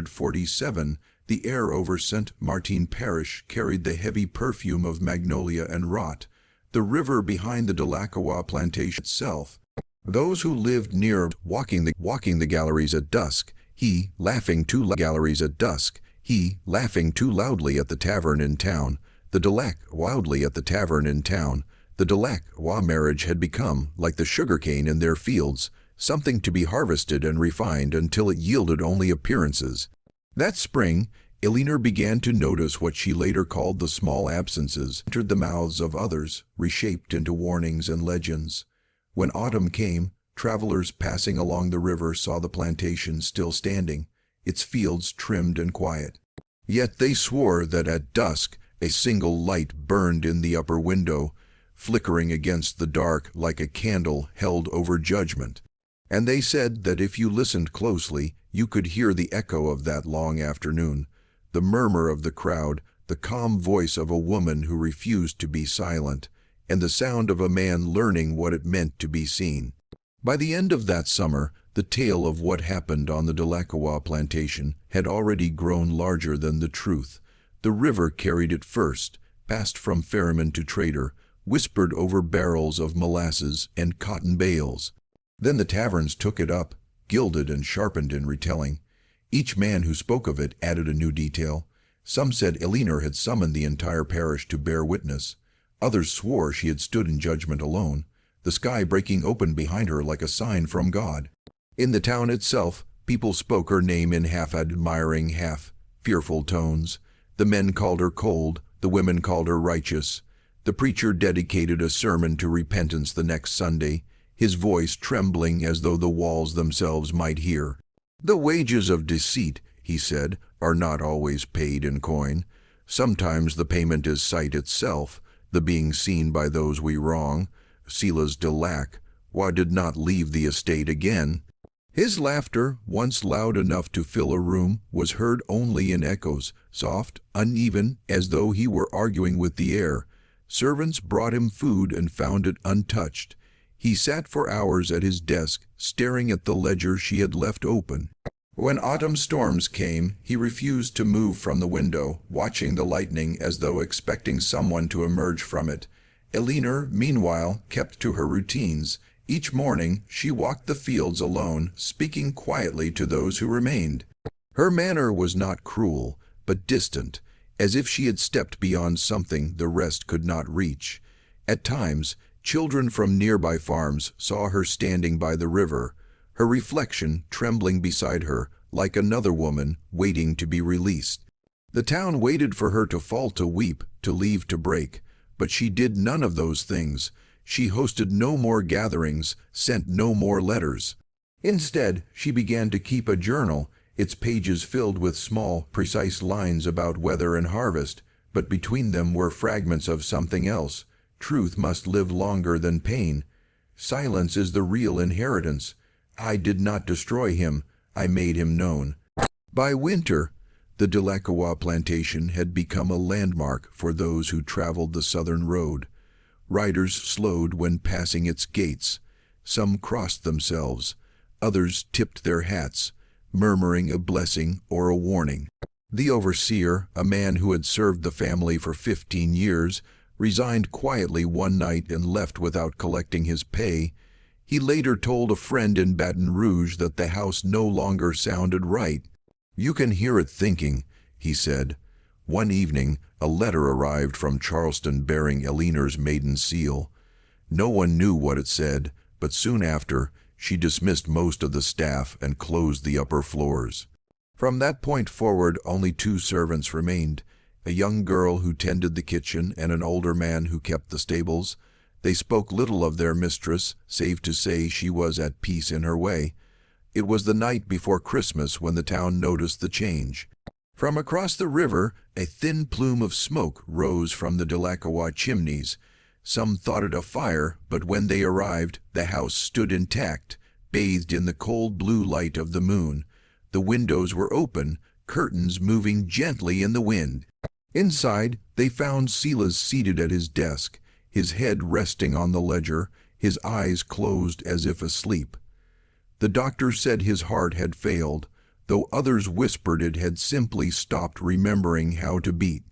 1847, the air over St. Martin Parish carried the heavy perfume of magnolia and rot. The river behind the Delacroix plantation itself. Those who lived near walking the galleries at dusk, he laughing too loudly at the tavern in town. The Delacroix marriage had become, like the sugarcane in their fields, something to be harvested and refined until it yielded only appearances. That spring, Eleanor began to notice what she later called the small absences entered the mouths of others, reshaped into warnings and legends. When autumn came, travelers passing along the river saw the plantation still standing, its fields trimmed and quiet. Yet they swore that at dusk a single light burned in the upper window, flickering against the dark like a candle held over judgment. And they said that if you listened closely, you could hear the echo of that long afternoon, the murmur of the crowd, the calm voice of a woman who refused to be silent, and the sound of a man learning what it meant to be seen. By the end of that summer, the tale of what happened on the Delacroix plantation had already grown larger than the truth. The river carried it first, passed from ferryman to trader, whispered over barrels of molasses and cotton bales. Then the taverns took it up, gilded and sharpened in retelling. Each man who spoke of it added a new detail. Some said Eleanor had summoned the entire parish to bear witness. Others swore she had stood in judgment alone, the sky breaking open behind her like a sign from God. In the town itself, people spoke her name in half-admiring, half-fearful tones. The men called her cold, the women called her righteous. The preacher dedicated a sermon to repentance the next Sunday, his voice trembling as though the walls themselves might hear. "The wages of deceit," he said, "are not always paid in coin. Sometimes the payment is sight itself, the being seen by those we wrong. Silas Delacroix did not leave the estate again." His laughter, once loud enough to fill a room, was heard only in echoes, soft, uneven, as though he were arguing with the air. Servants brought him food and found it untouched. He sat for hours at his desk, staring at the ledger she had left open. When autumn storms came, he refused to move from the window, watching the lightning as though expecting someone to emerge from it. Eleanor, meanwhile, kept to her routines. Each morning, she walked the fields alone, speaking quietly to those who remained. Her manner was not cruel, but distant, as if she had stepped beyond something the rest could not reach. At times, children from nearby farms saw her standing by the river, her reflection trembling beside her, like another woman waiting to be released. The town waited for her to fall to weep, to leave to break, but she did none of those things. She hosted no more gatherings, sent no more letters. Instead, she began to keep a journal, its pages filled with small, precise lines about weather and harvest, but between them were fragments of something else. Truth must live longer than pain. Silence is the real inheritance. I did not destroy him, I made him known. By winter, the Delacroix plantation had become a landmark for those who traveled the southern road. Riders slowed when passing its gates. Some crossed themselves. Others tipped their hats, murmuring a blessing or a warning. The overseer, a man who had served the family for 15 years, resigned quietly one night and left without collecting his pay. He later told a friend in Baton Rouge that the house no longer sounded right. "You can hear it thinking," he said. One evening, a letter arrived from Charleston bearing Eleanor's maiden seal. No one knew what it said, but soon after, she dismissed most of the staff and closed the upper floors. From that point forward, only 2 servants remained, a young girl who tended the kitchen and an older man who kept the stables. They spoke little of their mistress, save to say she was at peace in her way. It was the night before Christmas when the town noticed the change. From across the river, a thin plume of smoke rose from the Delacroix chimneys. Some thought it a fire, but when they arrived, the house stood intact, bathed in the cold blue light of the moon. The windows were open, curtains moving gently in the wind. Inside, they found Silas seated at his desk, his head resting on the ledger, his eyes closed as if asleep. The doctor said his heart had failed. though others whispered it had simply stopped remembering how to beat.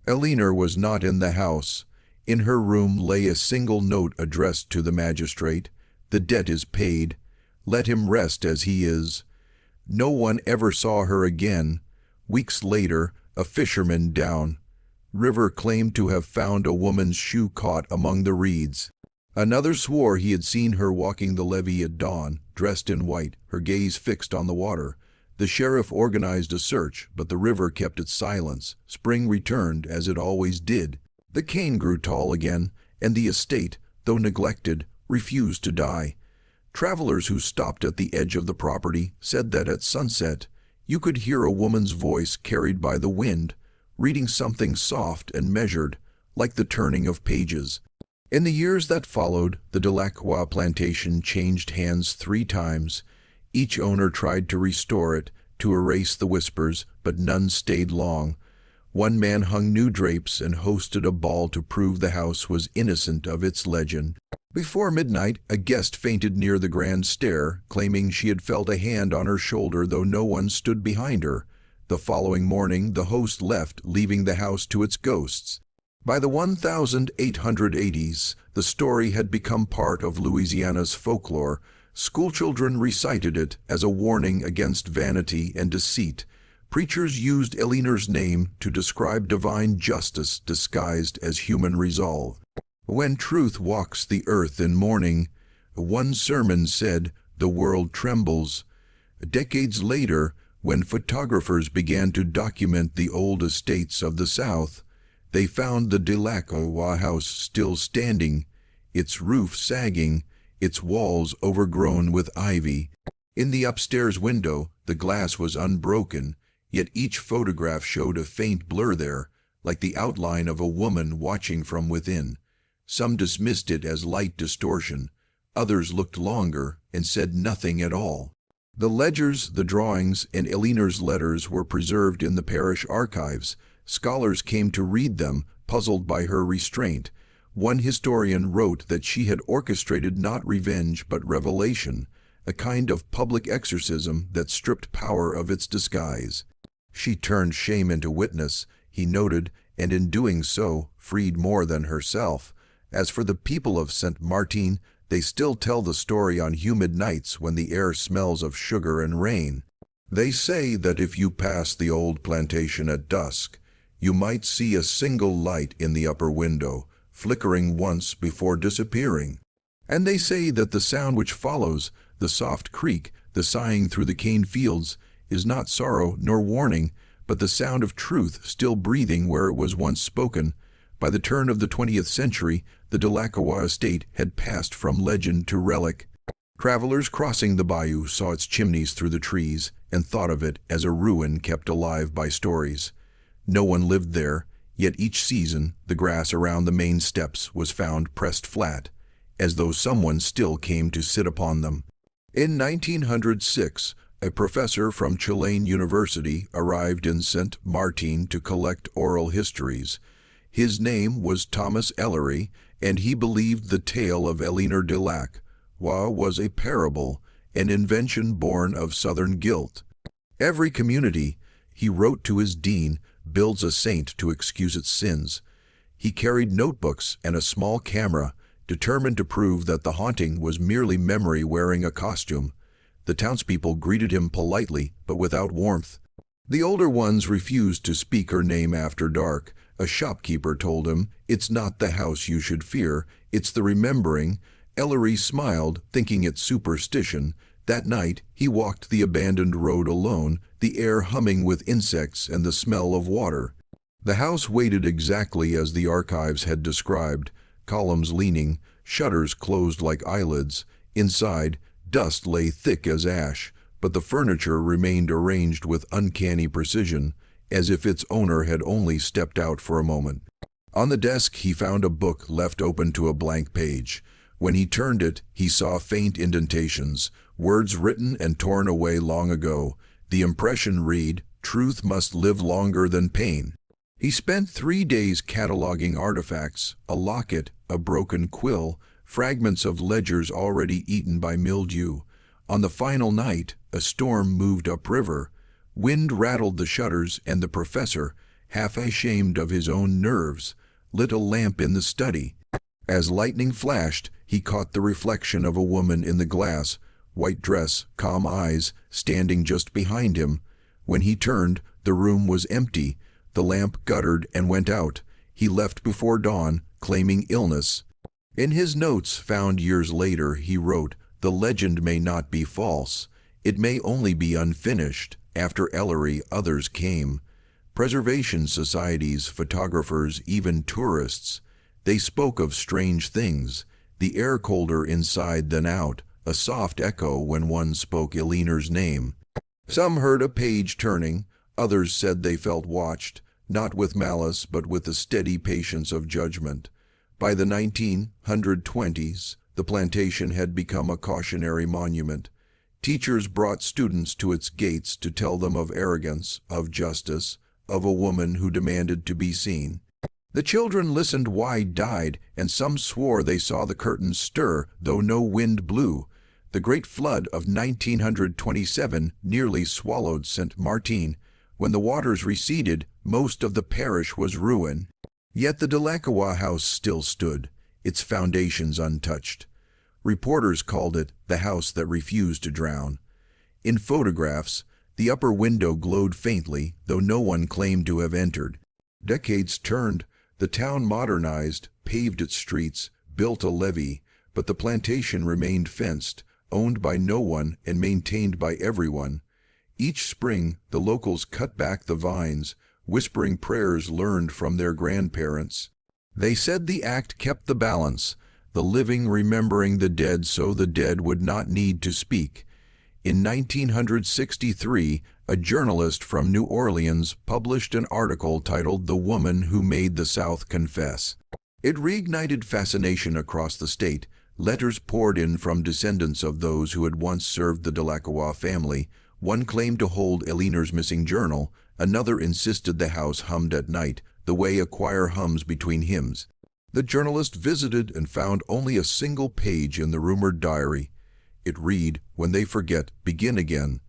Elinor was not in the house. In her room lay a single note addressed to the magistrate. "The debt is paid. Let him rest as he is." No one ever saw her again. Weeks later, a fisherman down river claimed to have found a woman's shoe caught among the reeds. Another swore he had seen her walking the levee at dawn, dressed in white, her gaze fixed on the water. The sheriff organized a search, but the river kept its silence. Spring returned, as it always did. The cane grew tall again, and the estate, though neglected, refused to die. Travelers who stopped at the edge of the property said that at sunset you could hear a woman's voice carried by the wind, reading something soft and measured, like the turning of pages. In the years that followed, the Delacroix plantation changed hands 3 times. Each owner tried to restore it, to erase the whispers, but none stayed long. One man hung new drapes and hosted a ball to prove the house was innocent of its legend. Before midnight, a guest fainted near the grand stair, claiming she had felt a hand on her shoulder though no one stood behind her. The following morning, the host left, leaving the house to its ghosts. By the 1880s, the story had become part of Louisiana's folklore. Schoolchildren recited it as a warning against vanity and deceit. Preachers used Elinor's name to describe divine justice disguised as human resolve. When truth walks the earth in mourning, one sermon said, the world trembles. Decades later, when photographers began to document the old estates of the South, they found the Delacroix house still standing, its roof sagging, its walls overgrown with ivy. In the upstairs window, the glass was unbroken, yet each photograph showed a faint blur there, like the outline of a woman watching from within. Some dismissed it as light distortion. Others looked longer and said nothing at all. The ledgers, the drawings, and Elinor's letters were preserved in the parish archives. Scholars came to read them, puzzled by her restraint. One historian wrote that she had orchestrated not revenge but revelation, a kind of public exorcism that stripped power of its disguise. She turned shame into witness, he noted, and in doing so, freed more than herself. As for the people of Saint Martin, they still tell the story on humid nights when the air smells of sugar and rain. They say that if you pass the old plantation at dusk, you might see a single light in the upper window, flickering once before disappearing. And they say that the sound which follows, the soft creak, the sighing through the cane fields, is not sorrow nor warning, but the sound of truth still breathing where it was once spoken. By the turn of the 20th century, the Delacroix estate had passed from legend to relic. Travelers crossing the bayou saw its chimneys through the trees and thought of it as a ruin kept alive by stories. No one lived there, yet each season the grass around the main steps was found pressed flat, as though someone still came to sit upon them. In 1906, a professor from Chilean University arrived in Saint Martin to collect oral histories. His name was Thomas Ellery, and he believed the tale of Elinor Delacroix was a parable, an invention born of Southern guilt. Every community, he wrote to his dean, builds a saint to excuse its sins. He carried notebooks and a small camera, determined to prove that the haunting was merely memory wearing a costume. The townspeople greeted him politely, but without warmth. The older ones refused to speak her name after dark. A shopkeeper told him, "It's not the house you should fear, it's the remembering." Ellery smiled, thinking it superstition. That night, he walked the abandoned road alone, the air humming with insects and the smell of water. The house waited exactly as the archives had described, columns leaning, shutters closed like eyelids. Inside, dust lay thick as ash, but the furniture remained arranged with uncanny precision, as if its owner had only stepped out for a moment. On the desk he found a book left open to a blank page. When he turned it, he saw faint indentations, words written and torn away long ago. The impression read, "Truth must live longer than pain." He spent 3 days cataloging artifacts, a locket, a broken quill, fragments of ledgers already eaten by mildew. On the final night, a storm moved upriver. Wind rattled the shutters, and the professor, half ashamed of his own nerves, lit a lamp in the study. As lightning flashed, he caught the reflection of a woman in the glass, white dress, calm eyes, standing just behind him. When he turned, the room was empty. The lamp guttered and went out. He left before dawn, claiming illness. In his notes found years later, he wrote, "The legend may not be false. It may only be unfinished. After Ellery, others came. Preservation societies, photographers, even tourists. They spoke of strange things. The air colder inside than out, a soft echo when one spoke Elinor's name. Some heard a page turning, others said they felt watched, not with malice but with the steady patience of judgment." By the 1920s, the plantation had become a cautionary monument. Teachers brought students to its gates to tell them of arrogance, of justice, of a woman who demanded to be seen. The children listened wide-eyed, and some swore they saw the curtains stir, though no wind blew. The great flood of 1927 nearly swallowed St. Martin. When the waters receded, most of the parish was ruin. Yet the Delacroix house still stood, its foundations untouched. Reporters called it the house that refused to drown. In photographs, the upper window glowed faintly, though no one claimed to have entered. Decades turned, the town modernized, paved its streets, built a levee, but the plantation remained fenced, owned by no one and maintained by everyone. Each spring, the locals cut back the vines, whispering prayers learned from their grandparents. They said the act kept the balance, the living remembering the dead so the dead would not need to speak. In 1963, a journalist from New Orleans published an article titled "The Woman Who Made the South Confess." It reignited fascination across the state. Letters poured in from descendants of those who had once served the Delacroix family. One claimed to hold Elinor's missing journal. Another insisted the house hummed at night, the way a choir hums between hymns. The journalist visited and found only a single page in the rumored diary. It read, "When they forget, begin again."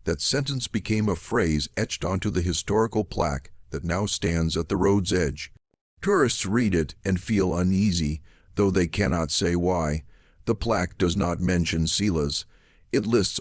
That sentence became a phrase etched onto the historical plaque that now stands at the road's edge. Tourists read it and feel uneasy, though they cannot say why. The plaque does not mention Silas. It lists